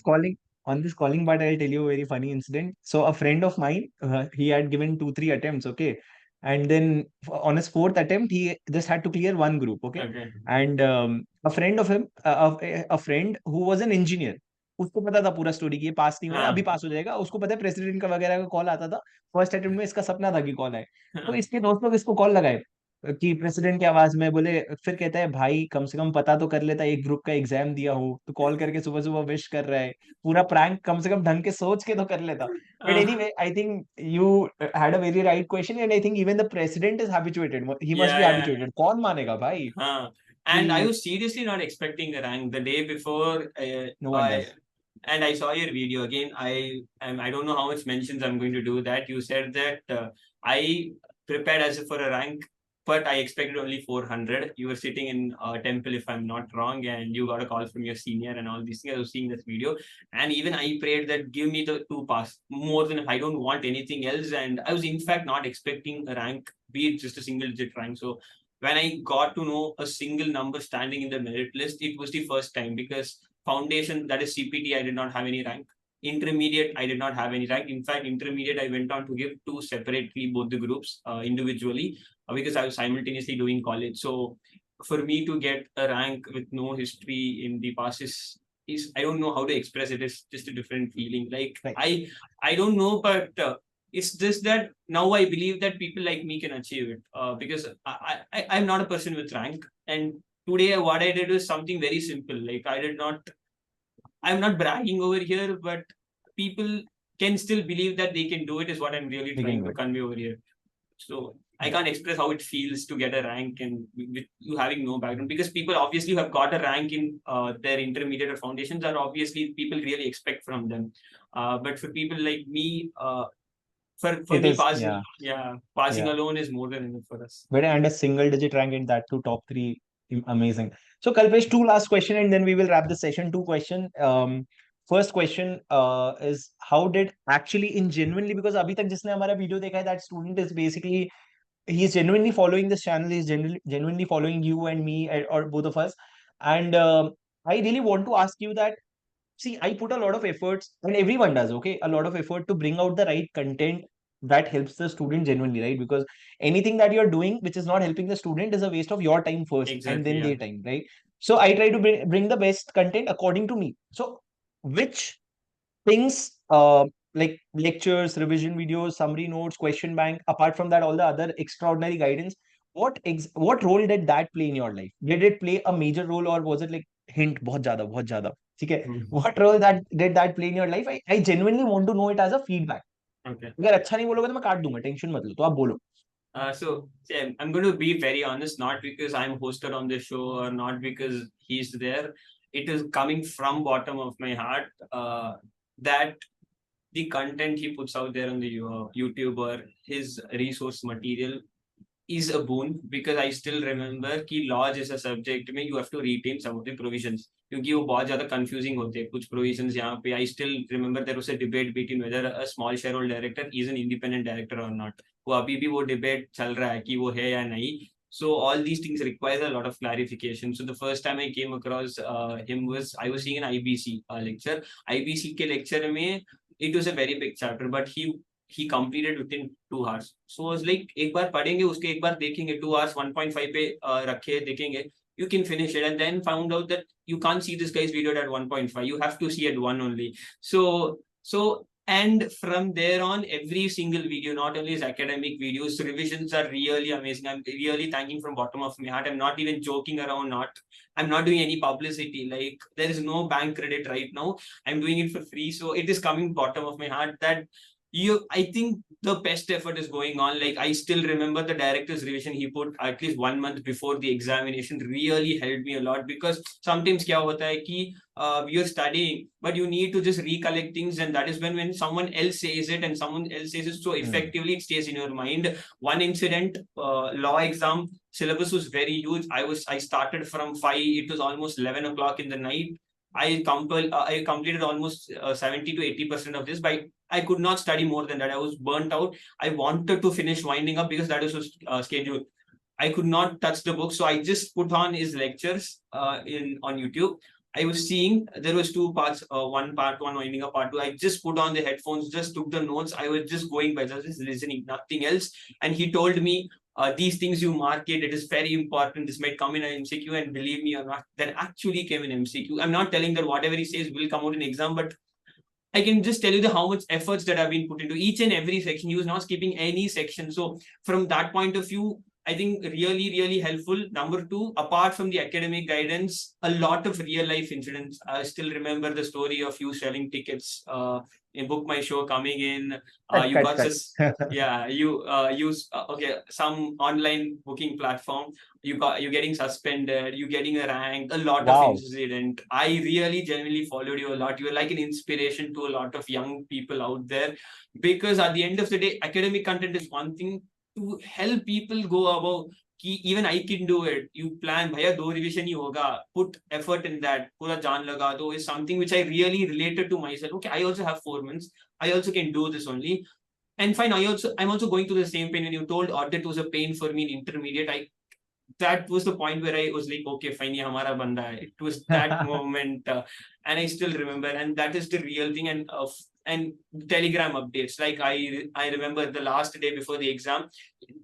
calling part, I'll tell you a very funny incident. So a friend of mine, he had given two, three attempts, okay, and then on his fourth attempt, he just had to clear one group, okay, okay. and a friend of him, a friend who was an engineer, उसको पता था पूरा story कि ये पास नहीं हो रहा है, अभी पास हो जाएगा, उसको पता है प्रेसिडेंट का वगैरह का कॉल आता था, फर्स्ट अटेम्प्ट में इसका सपना था कि कॉल आए, तो इसके दोस्त लोग इसको कॉल लगाए कि प्रेसिडेंट की आवाज में बोले, फिर कहता है भाई कम से कम पता तो कर लेता, एक ग्रुप का एग्जाम दिया हूँ तो कॉल करके सुबह सुबह विश कर रहा है, पूरा प्रैंक कम से कम ढंग के सोच के तो कर लेता. But anyway, I think you had a very right question, and I think even the president is habituated. He must Yeah, be yeah. habituated. कौन मानेगा भाई And I कि was seriously not expecting a rank the day before. no one does. I saw your video again. I don't know how much mentions I'm going to do that. You said that I prepared as if for a rank, but I expected only 400. You were sitting in a temple, if I'm not wrong, and you got a call from your senior and all these things. I was seeing this video, and even I prayed that give me the two pass more than if I don't want anything else. And I was in fact not expecting a rank, be it just a single digit rank. So when I got to know a single number standing in the merit list, it was the first time because foundation, that is CPT, I did not have any rank. Intermediate, I did not have any rank. In fact, intermediate, I went on to give two separately, both the groups individually, because I was simultaneously doing college. So for me to get a rank with no history in the past is I don't know how to express it. It's just a different feeling. Like Right. I don't know, but it's just that now I believe that people like me can achieve it because I'm not a person with rank. And today, what I did was something very simple. Like I'm not bragging over here, but people can still believe that they can do it, is what I'm really We can trying do to it. convey over here. So I Yeah. can't express how it feels to get a rank and with you having no background because people obviously who have got a rank in their intermediate or foundations are obviously people really expect from them. But for people like me, for It me is, passing, yeah, yeah, passing yeah. alone is more than enough for us. But and a single digit rank in that to top three, amazing. So Kalpesh, two last question and then we will wrap the session. Two question. First question is how did actually in genuinely, because अभी तक जिसने हमारा video देखा है, that student is basically he's genuinely following this channel, he's genuinely following you and me or both of us, and I really want to ask you that, see, I put a lot of efforts and everyone does, okay, a lot of effort to bring out the right content that helps the student genuinely, right? Because anything that you're doing which is not helping the student is a waste of your time first and Exactly, then yeah. their time, right? So I try to bring the best content according to me. So which things, like lectures, revision videos, summary notes, question bank, apart from that all the other extraordinary guidance, what role did that play in your life? Did it play a major role or was it like hint बहुत ज्यादा ठीक है? Mm. What role that did that play in your life? I genuinely want to know it as a feedback. Okay. अगर अच्छा नहीं बोलोगे तो मैं काट दूंगा, टेंशन मत लो, तो आप बोलो. So I'm going to be very honest, not because I'm hosted on the show or not because he's there. It is coming from bottom of my heart that the content he puts out there on the YouTube or his resource material is a boon because I still remember कि law जैसा subject में you have to retain some of the provisions क्योंकि वो बहुत ज़्यादा confusing होते हैं कुछ provisions यहाँ पे I still remember there was a debate between whether a small shareholder director is an independent director or not. वो अभी भी वो debate चल रहा है कि वो है या नहीं. So all these things require a lot of clarification. So the first time I came across him was I was seeing an IBC lecture. IBC के lecture में it was a very big chapter, but he completed within 2 hours. So I was like, एक बार पढ़ेंगे उसके एक बार देखेंगे 2 hours 1.5 पे रखे देखेंगे. You can finish it and then found out that you can't see this guy's video at 1.5. You have to see at 1 only. So and from there on, every single video, not only his academic videos, revisions are really amazing. I'm really thanking from bottom of my heart. I'm not even joking around. I'm not doing any publicity. Like there is no bank credit right now. I'm doing it for free. So it is coming bottom of my heart that I think the best effort is going on. Like, I still remember the director's revision he put at least 1 month before the examination really helped me a lot, because sometimes kya hota hai ki you're studying, but you need to just recollect things, and that is when someone else says it and someone else says it so effectively, it stays in your mind. One incident, law exam syllabus was very huge. I started from 5, it was almost 11 o'clock in the night. I completed almost 70 to 80% of this. By I could not study more than that. I was burnt out. I wanted to finish winding up because that was scheduled. I could not touch the book, so I just put on his lectures in on YouTube. I was seeing there was two parts, one part one winding up, part two. I just put on the headphones, just took the notes. I was just going by just listening, nothing else. And he told me, these things you mark it. It is very important. This might come in an MCQ, and believe me or not, that actually came in MCQ. I'm not telling that whatever he says will come out in exam, but I can just tell you how much efforts that have been put into each and every section. He was not skipping any section. So from that point of view, I think really, really helpful. Number two, apart from the academic guidance, a lot of real life incidents. I still remember the story of you selling tickets in Book My Show coming in. You got this, yeah, you use okay, some online booking platform. You're getting suspended, you getting a rank, a lot of incident. I really genuinely followed you a lot. You were like an inspiration to a lot of young people out there, because at the end of the day, academic content is one thing. To help people go above, even I can do it. You plan, bhaiya, do revision hi hoga. Put effort in that. Pura jaan laga do is something which I really related to myself. Okay, I also have 4 months. I also can do this only. And fine, I'm also going through the same pain. When you told audit was a pain for me in intermediate, that was the point where I was like, okay, fine, ye hamara banda hai. It was that moment, and I still remember, and that is the real thing. And Telegram updates. Like, I remember the last day before the exam,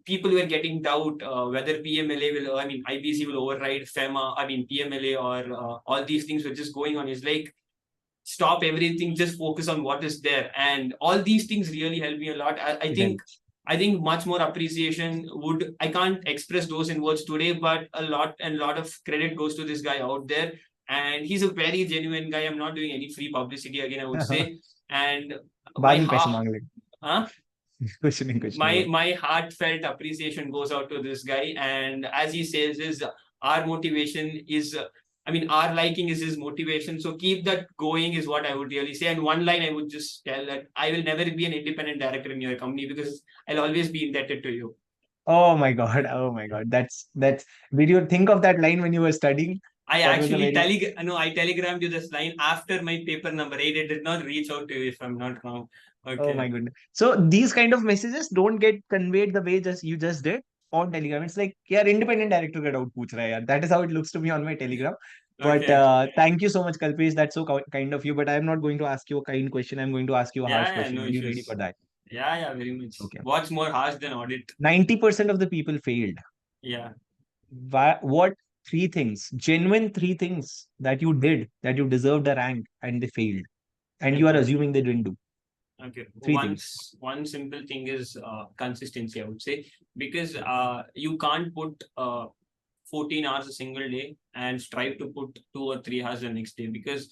people were getting doubt whether PMLA will, I mean, IBC will override FEMA, I mean, PMLA, or all these things were just going on. It's like, stop everything, just focus on what is there. And all these things really help me a lot. I think much more appreciation would, I can't express those in words today, but a lot of credit goes to this guy out there. And he's a very genuine guy. I'm not doing any free publicity again, I would say. And my heart, huh? My heartfelt appreciation goes out to this guy. And as he says, is our motivation is I mean, our liking is his motivation. So keep that going is what I would really say. And one line I would just tell, that I will never be an independent director in your company, because I'll always be indebted to you. Oh my God. Oh my God. That's did you think of that line when you were studying? I That was a actually very I telegrammed you this line after my paper number 8. I did not reach out to you, if I'm not wrong. Oh my Okay. goodness. So these kind of messages don't get conveyed the way just you just did on Telegram. It's like, yeah, independent director ka doubt pooch raha hai yaar. That is how it looks to me on my Telegram. But Okay. thank you so much, Kalpesh. That's so kind of you. But I'm not going to ask you a kind question. I'm going to ask you a harsh Yeah, question. no Are you ready for issues. that? Yeah, very much. Okay. What's more harsh than audit? 90% of the people failed. Yeah. What three things, genuine three things that you did that you deserved a rank and they failed? And you are Okay. assuming they didn't do Okay. three things. One simple thing is consistency, I would say, because you can't put 14 hours a single day and strive to put 2 or 3 hours the next day. Because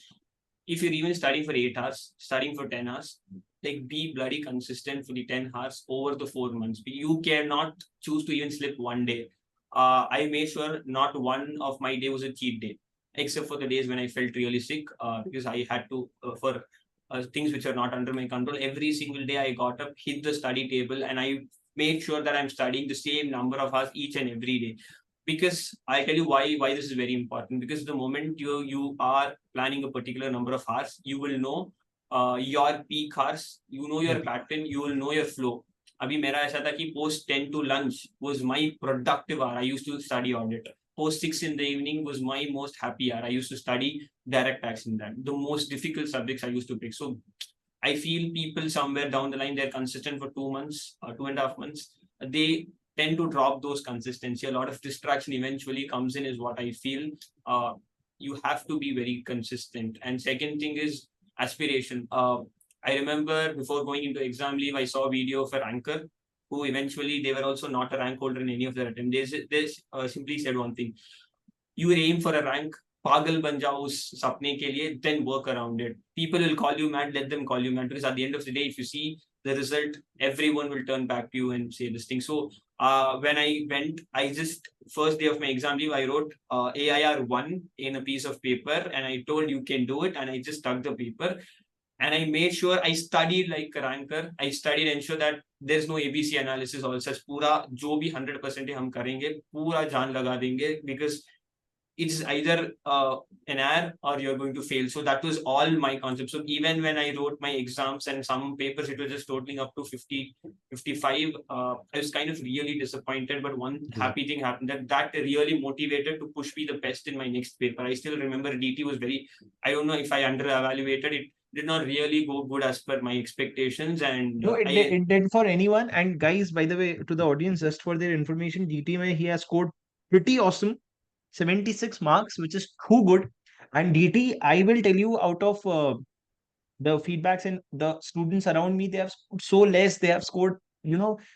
if you're even studying for 8 hours, studying for 10 hours, like, be bloody consistent for the 10 hours over the 4 months. You cannot choose to even slip one day. I made sure not one of my day was a cheat day, except for the days when I felt really sick, because I had to, for things which are not under my control. Every single day I got up, hit the study table, and I made sure that I'm studying the same number of hours each and every day. Because I tell you why this is very important. Because the moment you are planning a particular number of hours, you will know your peak hours, you know your pattern, you will know your flow. अभी मेरा ऐसा था कि post 10 to lunch was my productive hour. I used to study audit. Post 6 in the evening was my most happy hour. I used to study direct tax in that. The most difficult subjects I used to pick. So I feel people somewhere down the line, they're consistent for 2 months or 2.5 months. They tend to drop those consistency. A lot of distraction eventually comes in, is what I feel. You have to be very consistent. And second thing is aspiration. I remember before going into exam leave, I saw a video of a ranker who eventually, they were also not a rank holder in any of their attempts. They simply said one thing: you aim for a rank, pagal ban jao us sapne ke liye, then work around it. People will call you mad, let them call you mad, because at the end of the day, if you see the result, everyone will turn back to you and say this thing. So when I went, I just first day of my exam leave, I wrote AIR1 in a piece of paper, and I told you can do it, and I just stuck the paper. And I made sure I studied like a ranker. I studied, ensure that there's no ABC analysis all such. पूरा जो भी 100% हम करेंगे, पूरा जान लगा देंगे, because it's either an error or you're going to fail. So that was all my concept. So even when I wrote my exams and some papers, it was just totaling up to 50, 55. I was kind of really disappointed, but one happy thing happened that really motivated to push me the best in my next paper. I still remember DT was very, I don't know if I under evaluated it. Did not really go good as per my expectations, and No, it did for anyone. And guys, by the way, to the audience, just for their information, GT mein he has scored pretty awesome, 76 marks, which is too good. And DT, I will tell you, out of the feedbacks and the students around me, they have scored so less. They have scored,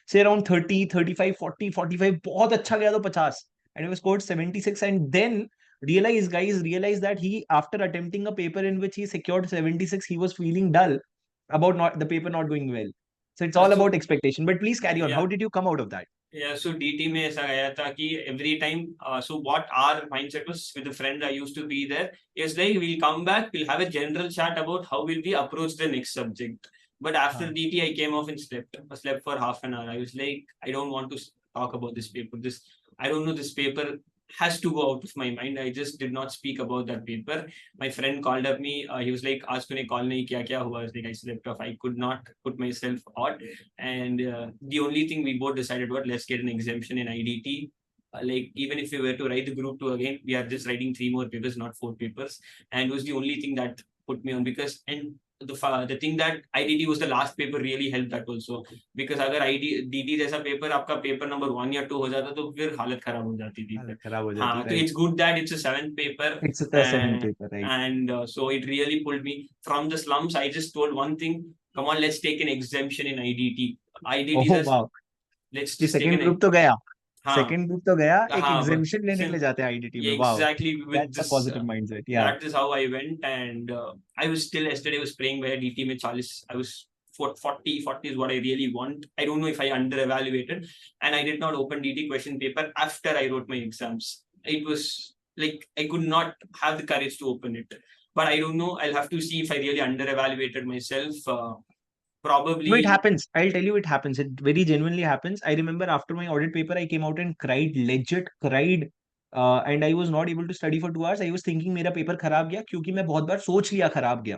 say around 30, 35, 40, 45. बहुत अच्छा गया तो 50. And he was scored 76. And then realize that he, after attempting a paper in which he secured 76, he was feeling dull about not the paper not going well. So it's all about expectation. But please carry on. How did you come out of that? Yeah, so DT में ऐसा गया था कि every time, so what our mindset was with the friend I used to be there is like we'll come back, we'll have a general chat about how will we approach the next subject. But after DT, I came off and slept for half an hour. I was like, I don't want to talk about this paper. I don't know, this paper has to go out of my mind. I just did not speak about that paper. My friend called up me. He was like, "Aaj tune call nahi kiya, kya hua?" I was like, I slept off. I could not put myself out. And the only thing we both decided was, let's get an exemption in IDT. Like, even if we were to write the group 2 again, we are just writing 3 more papers, not 4 papers. And it was the only thing that put me on, because, and the thing that IDT was the last paper really helped that also, because अगर DT जैसा paper आपका paper number 1 या 2 हो जाता तो फिर हालत खराब हो जाती थी फिर. खराब हो जाती, हाँ, तो it's good that it's a 7th paper. It's the 7th paper, right? And so it really pulled me from the slums. I just told one thing: come on, let's take an exemption in IDT. IDT wow. Let's just second take group तो गया. हाँ, Second group तो गया, एक हाँ, exemption लेने के लिए जाते हैं IDT में. Wow. Exactly. With That's a this, positive mindset. Yeah. That is how I went, and I was still yesterday was praying where DT में 40. I was 40 is what I really want. I don't know if I under evaluated, and I did not open DT question paper after I wrote my exams. It was like I could not have the courage to open it. But I don't know. I'll have to see if I really under evaluated myself. Probably. No, it happens. I'll tell you, it happens. It very genuinely happens. I remember after my audit paper, I came out and cried, legit cried. And I was not able to study for 2 hours. I was thinking मेरा paper खराब गया क्योंकि मैं बहुत बार सोच लिया खराब गया.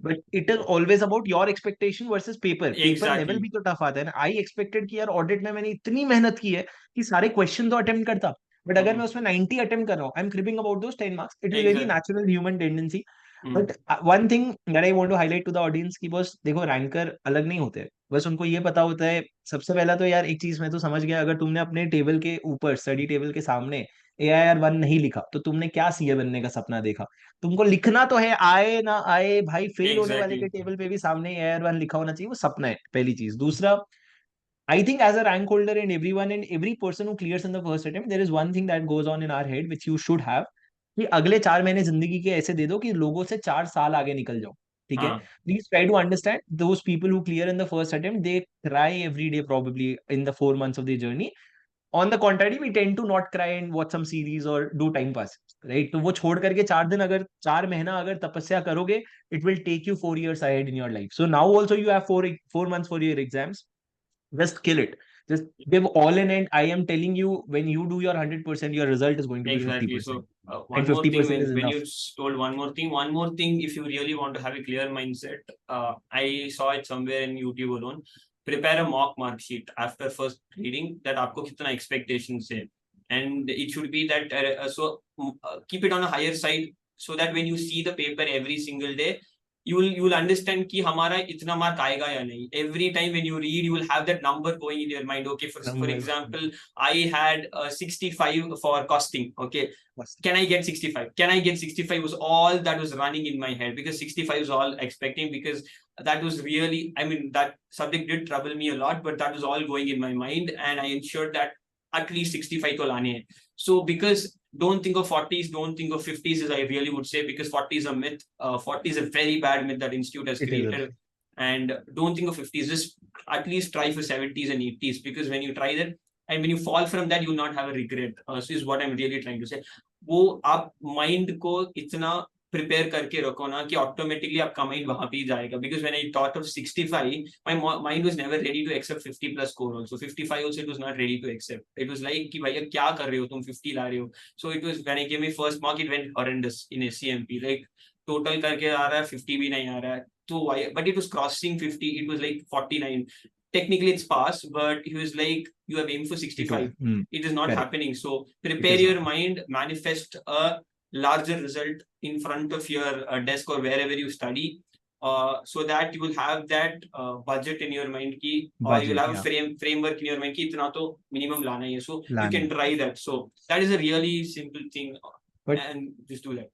But it is always about your expectation versus paper. Paper level भी तो tough आता है ना. I expected कि यार audit में मैंने इतनी मेहनत की है कि सारे question तो attempt करता. But अगर मैं उसमें 90 attempt कर रहा हूँ, I'm cribbing about those 10 marks. It is very natural human tendency. But one thing that I want to highlight to the audience की, बस देखो, रैंकर अलग नहीं होते. बस उनको ये पता होता है, सबसे पहला तो यार एक चीज मैं तो समझ गया, अगर तुमने अपने टेबल के ऊपर, स्टडी टेबल के सामने AIR1 नहीं लिखा तो तुमने क्या सीए बनने का सपना देखा. तुमको लिखना तो है, आए ना आए भाई, फेल होने वाले के टेबल पे भी सामने AIR1 लिखा होना चाहिए. वो सपना है, पहली चीज. दूसरा, I think as a rank holder and everyone and every person who clears in the first attempt, there is one thing that goes on in our head which you should have, कि अगले 4 महीने जिंदगी के ऐसे दे दो कि लोगों से 4 साल आगे निकल जाओ. ठीक है. Please try to understand those people who clear in the first attempt, they cry every day probably in the 4 months of their journey. On the contrary, we tend to not cry and watch some series or do time pass, right? तो वो छोड़ करके 4 दिन, अगर 4 महीना अगर तपस्या करोगे, it will take you 4 years ahead in your life. So now also you have 4 months for your exams. Just kill it. Just give all in, and I am telling you, when you do your 100%, your result is going to be 50%. So And one more 50% thing, is when enough. you told one more thing, if you really want to have a clear mindset, I saw it somewhere in YouTube alone. Prepare a mock mark sheet after first reading that आपको कितना expectations है, and it should be that keep it on a higher side, so that when you see the paper every single day, you will understand कि हमारा इतना mark आएगा या नहीं. Every time when you read, you will have that number going in your mind. Okay, for example, I had 65 for costing. Okay, can I get 65? Can I get 65 was all that was running in my head, because 65 was all expecting, because that was really, I mean, that subject did trouble me a lot, but that was all going in my mind, and I ensured that at least 65 to lane hai. So because don't think of 40s, don't think of 50s, as I really would say, because 40 is a myth. 40 is a very bad myth that institute has created. and don't think of 50s. Just at least try for 70s and 80s, because when you try that and when you fall from that, you will not have a regret. So is what I'm really trying to say. वो आप mind को इतना prepare करके रखो ना कि automatically आपका mind वहां पे ही जाएगा. Because when I thought of 65, my mind was never ready to accept 50 plus score also. 55 also it was not ready to accept. It was like कि भैया क्या कर रहे हो तुम, 50 ला रहे हो. So it was when I gave my first mark, it went horrendous in CMP. Like total करके आ रहा है 50 भी नहीं आ रहा है. तो but it was crossing 50, it was like 49. Technically it's passed, but he was like, you have aimed for 65. It is not Correct. happening. So It prepare is your not. mind, manifest a larger result in front of your desk or wherever you study, so that you will have that budget in your mind ki, or you will Budget, have yeah. a framework in your mind ki itna to minimum lana hai. So you Lana can hai. try that. So that is a really simple thing, But and just do that.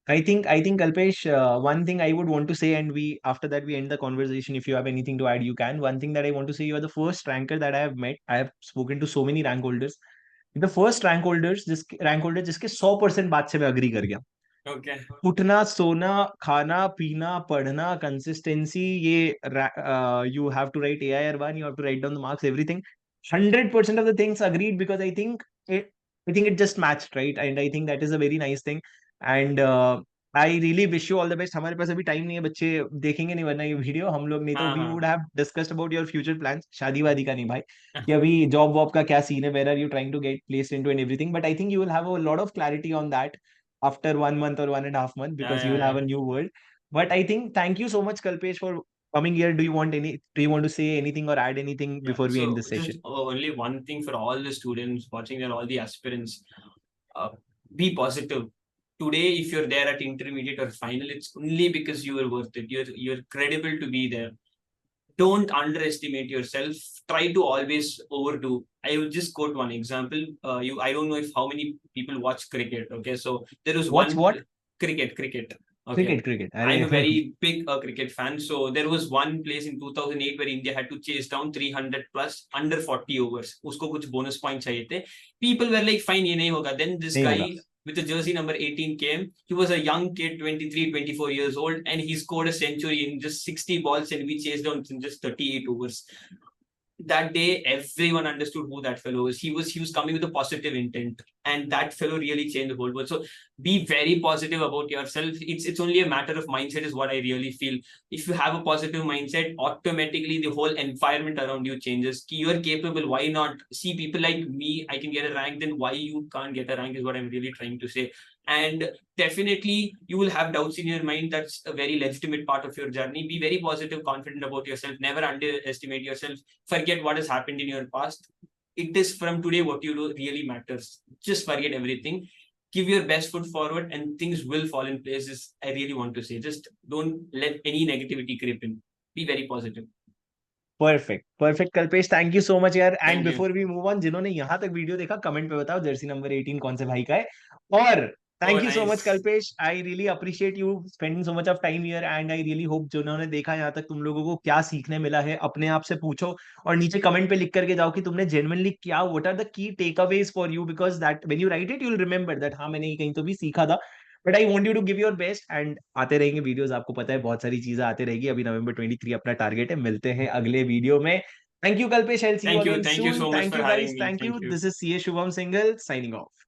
I think Kalpesh, one thing I would want to say, and we after that we end the conversation. If you have anything to add, you can. One thing that I want to say, you are the first ranker that I have met. I have spoken to so many rank holders. The first rank holder जिसके 100% बात से मैं agree कर गया. Okay. उठना सोना खाना पीना पढ़ना कंसिस्टेंसी ये you have to write AIR1, you have to write down the marks, everything. 100% of the things agreed because I think it just matched, right? And I think that is a very nice thing. And I really wish you all the best. हमारे पास अभी time नहीं है, बच्चे देखेंगे नहीं वरना ये video हम लोग, नहीं तो we would have discussed about your future plans. शादी वादी का नहीं भाई, कि अभी जॉब वॉब का क्या सीन है, where are you trying to get placed into and everything. But I think you will have a lot of clarity on that after 1 month or 1.5 months, because you will have a new world. But I think thank you so much, Kalpesh, for coming here. Do you want to say anything or add anything Yeah. before we end So this just session? only one thing for all the students watching and all the aspirants: uh, be positive. Today, if you're there at intermediate or final, it's only because you are worth it. You're credible to be there. Don't underestimate yourself. Try to always overdo. I will just quote one example. I don't know if how many people watch cricket. Okay, so there was What's one what? cricket. Okay. Cricket. I'm a अरे very big cricket fan. So there was one place in 2008 where India had to chase down 300 plus under 40 overs. उसको कुछ bonus points चाहिए थे. People were like, fine, ये नहीं होगा. Then this नहीं guy होगा. with the jersey number 18 came. He was a young kid, 23, 24 years old, and he scored a century in just 60 balls, and we chased down in just 38 overs. That day, everyone understood who that fellow was. He was coming with a positive intent, and that fellow really changed the whole world. So be very positive about yourself. It's only a matter of mindset, is what I really feel. If you have a positive mindset, automatically the whole environment around you changes. You're capable. Why not? See people like me, I can get a rank. Then why you can't get a rank is what I'm really trying to say. And definitely you will have doubts in your mind. That's a very legitimate part of your journey. Be very positive, confident about yourself. Never underestimate yourself. Forget what has happened in your past. It is from today what you do really matters. Just forget everything. Give your best foot forward and things will fall in places. I really want to say, just don't let any negativity creep in. Be very positive. Perfect Kalpesh, thank you so much यार. And Thank you. Before we move on, जिन्होंने यहाँ तक video देखा comment पे बताओ Jersey number 18 कौन से भाई का है. और Oh, thank you so much nice. Kalpesh. I really appreciate you spending so much of time here, and I really hope जिन्होंने देखा यहाँ तक तुम लोगों को क्या सीखने मिला है अपने आप से पूछो, और नीचे कमेंट पे लिख करके जाओ कि तुमने जेन्युइनली क्या, what are the key takeaways for you, because that when you write it you will remember that हाँ मैंने कहीं तो भी सीखा था. But I want you to give your best, and आते रहेंगे वीडियोस, आपको पता है बहुत सारी चीजें आते रहेगी. अभी नवंबर 23 अपना टारगेट है. मिलते हैं अगले वीडियो में. Thank you, Kalpesh. I'll see you Thank you. again Thank you soon. so much Thank for you, guys. having me. Thank you. Thank you. This is CA Shubham Singhal signing off.